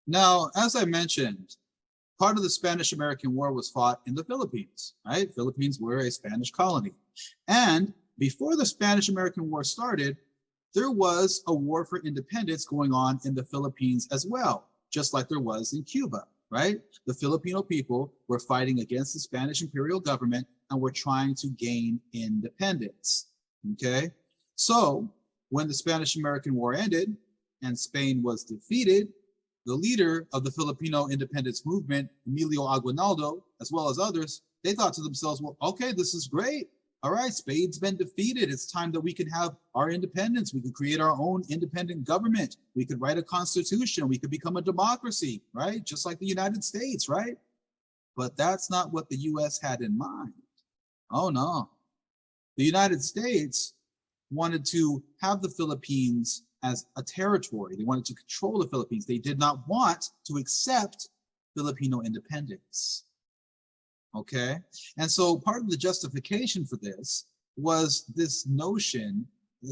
Now, as I mentioned, part of the Spanish-American War was fought in the Philippines, right? Philippines were a Spanish colony. And before the Spanish-American War started, there was a war for independence going on in the Philippines as well, just like there was in Cuba, right? The Filipino people were fighting against the Spanish imperial government and were trying to gain independence, okay? So when the Spanish-American War ended and Spain was defeated, the leader of the Filipino independence movement, Emilio Aguinaldo, as well as others, they thought to themselves, well, okay, this is great. All right, Spain's been defeated. It's time that we can have our independence. We can create our own independent government. We could write a constitution. We could become a democracy, right? Just like the United States, right? But that's not what the US had in mind. Oh, no. The United States wanted to have the Philippines as a territory. They wanted to control the Philippines. They did not want to accept Filipino independence. Okay? And so part of the justification for this was this notion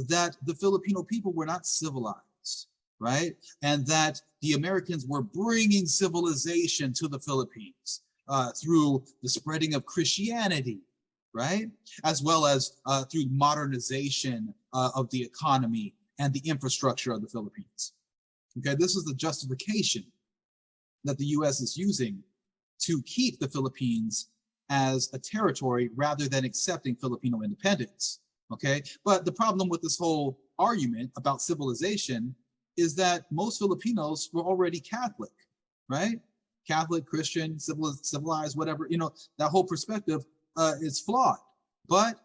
that the Filipino people were not civilized, right? And that the Americans were bringing civilization to the Philippines through the spreading of Christianity, right? As well as through modernization of the economy and the infrastructure of the Philippines. Okay, this is the justification that the US is using to keep the Philippines as a territory rather than accepting Filipino independence. Okay, but the problem with this whole argument about civilization is that most Filipinos were already Catholic, right? Catholic, Christian, civilized, whatever, you know, that whole perspective is flawed. But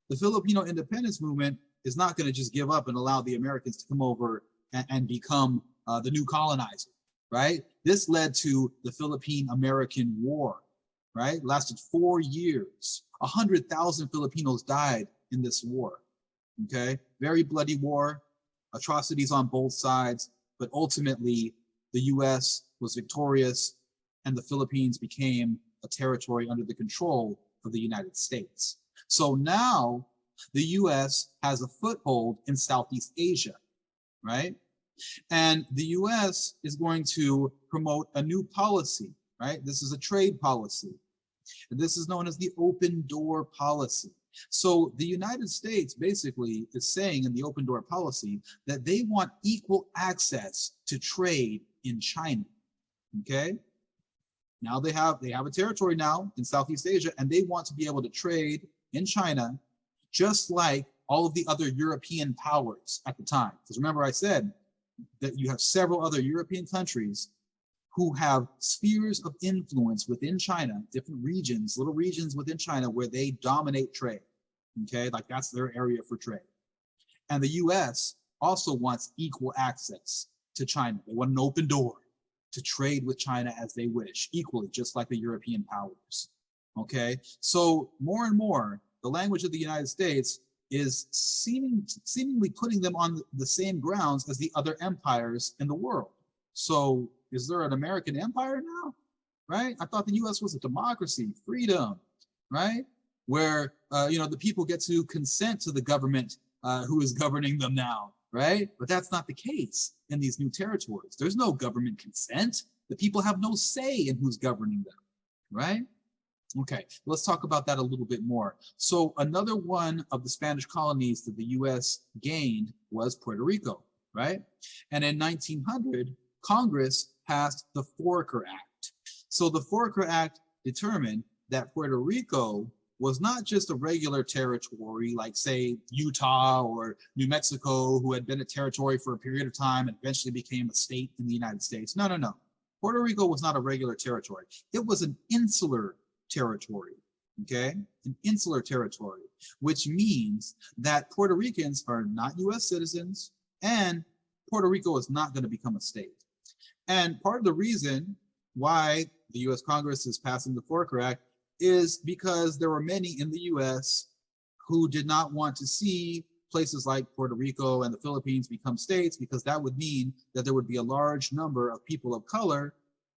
the Filipino independence movement is not going to just give up and allow the Americans to come over and become the new colonizer, right? This led to the Philippine-American War, right? It lasted 4 years. 100,000 Filipinos died in this war, okay? Very bloody war, atrocities on both sides, but ultimately the US was victorious and the Philippines became a territory under the control of the United States. So now the US has a foothold in Southeast Asia, right? And the US is going to promote a new policy, right? This is a trade policy. And this is known as the open door policy. So the United States basically is saying in the open door policy that they want equal access to trade in China, okay? Now they have a territory now in Southeast Asia, and they want to be able to trade in China just like all of the other European powers at the time. Because remember I said that you have several other European countries who have spheres of influence within China, different regions, little regions within China where they dominate trade, okay? Like that's their area for trade. And the US also wants equal access to China. They want an open door to trade with China as they wish, equally, just like the European powers, okay? So more and more, the language of the United States is seemingly putting them on the same grounds as the other empires in the world. So is there an American empire now, right? I thought the US was a democracy, freedom, right? Where, you know, the people get to consent to the government who is governing them now, right? But that's not the case in these new territories. There's no government consent. The people have no say in who's governing them, right? Okay, let's talk about that a little bit more. So another one of the Spanish colonies that the US gained was Puerto Rico, right? And in 1900, Congress passed the Foraker Act. So the Foraker Act determined that Puerto Rico was not just a regular territory like, say, Utah or New Mexico, who had been a territory for a period of time and eventually became a state in the United States. No, no, no. Puerto Rico was not a regular territory. It was an insular territory, okay? An insular territory, which means that Puerto Ricans are not US citizens and Puerto Rico is not going to become a state. And part of the reason why the US Congress is passing the Foraker Act is because there were many in the US who did not want to see places like Puerto Rico and the Philippines become states, because that would mean that there would be a large number of people of color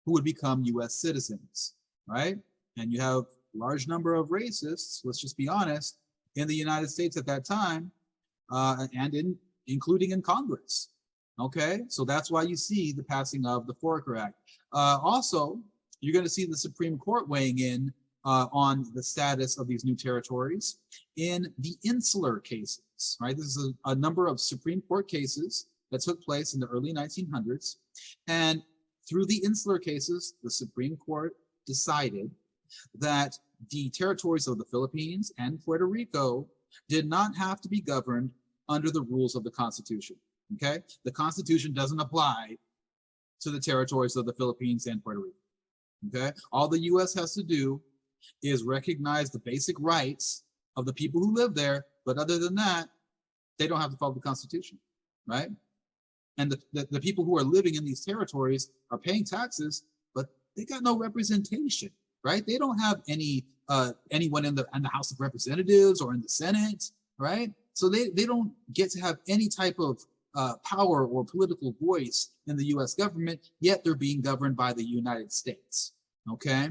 who would become US citizens, right? And you have a large number of racists, let's just be honest, in the United States at that time, and including in Congress. Okay, so that's why you see the passing of the Foraker Act. Also, you're going to see the Supreme Court weighing in on the status of these new territories in the insular cases, right? This is a number of Supreme Court cases that took place in the early 1900s. And through the insular cases, the Supreme Court decided that the territories of the Philippines and Puerto Rico did not have to be governed under the rules of the Constitution. Okay, the Constitution doesn't apply to the territories of the Philippines and Puerto Rico. Okay, all the U.S. has to do is recognize the basic rights of the people who live there, but other than that, they don't have to follow the Constitution, right? And the people who are living in these territories are paying taxes, but they got no representation, right? They don't have anyone in the House of Representatives or in the Senate, right? So they don't get to have any type of power or political voice in the U.S. government, yet they're being governed by the United States, okay?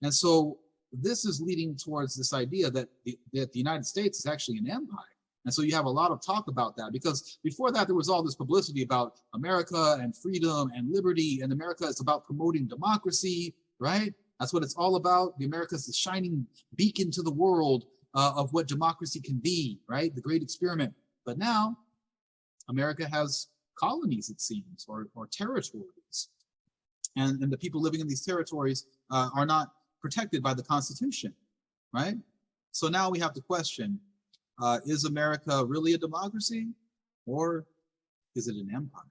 And so this is leading towards this idea that the United States is actually an empire. And so you have a lot of talk about that, because before that, there was all this publicity about America and freedom and liberty, and America is about promoting democracy, right? That's what it's all about. The America is the shining beacon to the world of what democracy can be, right? The great experiment. But now, America has colonies, it seems, or territories. And the people living in these territories are not protected by the Constitution, right? So now we have to question, is America really a democracy, or is it an empire?